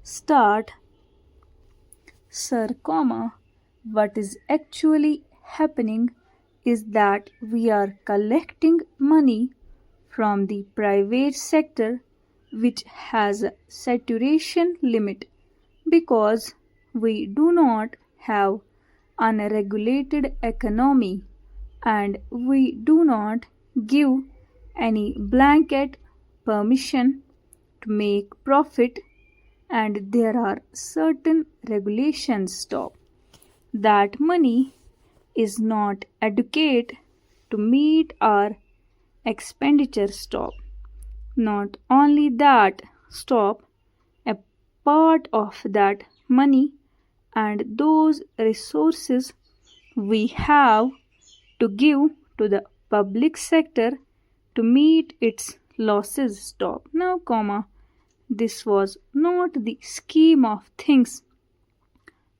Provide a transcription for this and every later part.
Start. Sir, what is actually happening is that we are collecting money from the private sector, which has a saturation limit, because we do not have unregulated economy and we do not give any blanket permission to make profit, and there are certain regulations stop that money is not adequate to meet our expenditure stop. Not only that, stop a part of that money and those resources we have to give to the public sector to meet its losses stop. Now, this was not the scheme of things,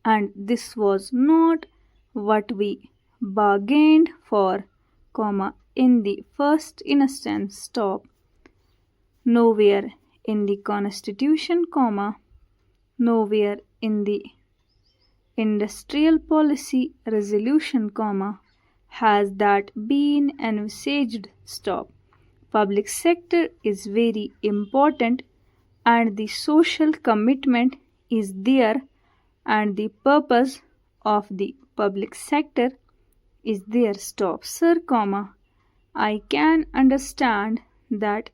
and this was not what we bargained for, in the first instance stop. Nowhere in the Constitution, nowhere in the Industrial Policy Resolution, has that been envisaged stop. Public sector is very important and the social commitment is there, and the purpose of the public sector is there stop. Sir, I can understand that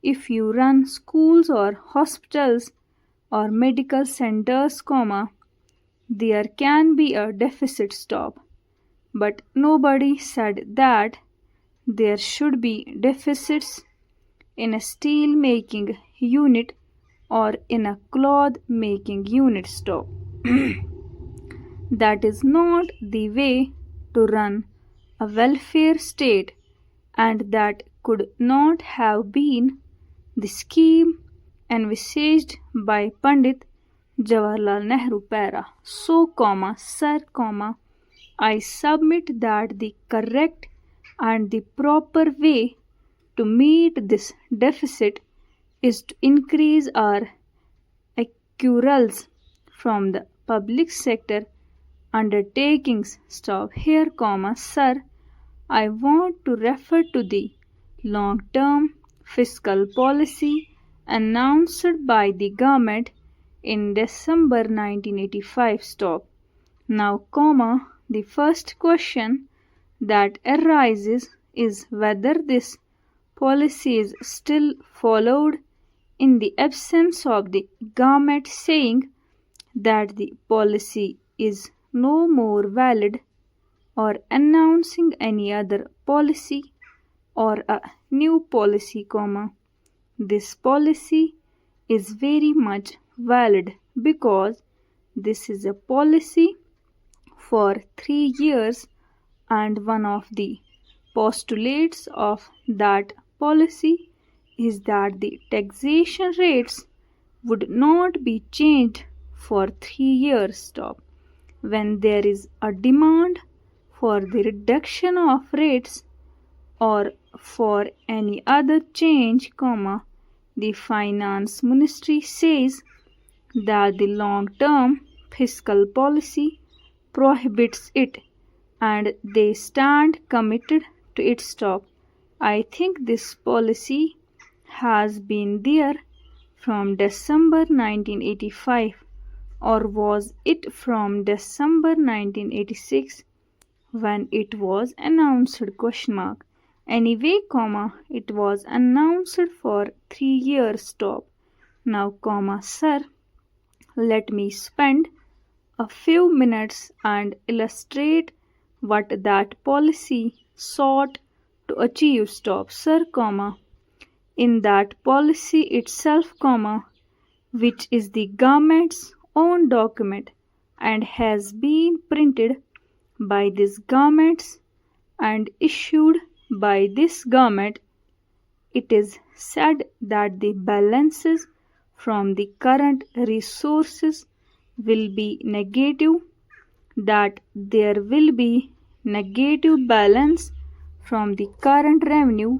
if you run schools or hospitals or medical centers, there can be a deficit stop. But nobody said that there should be deficits in a steel making unit or in a cloth making unit stop. That is not the way to run a welfare state, and that could not have been the scheme envisaged by Pandit Jawaharlal Nehru para. So, sir, I submit that the correct and the proper way to meet this deficit is to increase our accruals from the public sector undertakings. Stop here, sir. I want to refer to the long-term fiscal policy announced by the government in December 1985. Stop. Now, the first question that arises is whether this policy is still followed in the absence of the government saying that the policy is no more valid, or announcing any other policy or a new policy, This policy is very much valid because this is a policy for 3 years, and one of the postulates of that policy is that the taxation rates would not be changed for 3 years stop. When there is a demand for the reduction of rates or for any other change, the finance ministry says that the long-term fiscal policy prohibits it, and they stand committed to its stop. I think this policy has been there from December 1985, or was it from December 1986 when it was announced? Anyway, it was announced for 3 years stop. Now, sir, let me spend a few minutes and illustrate what that policy sought to achieve stop. Sir, in that policy itself, which is the government's own document and has been printed by this government and issued by this government, it is said that the balances from the current resources will be negative, that there will be negative balance from the current revenue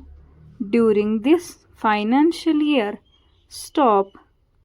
during this financial year. Stop.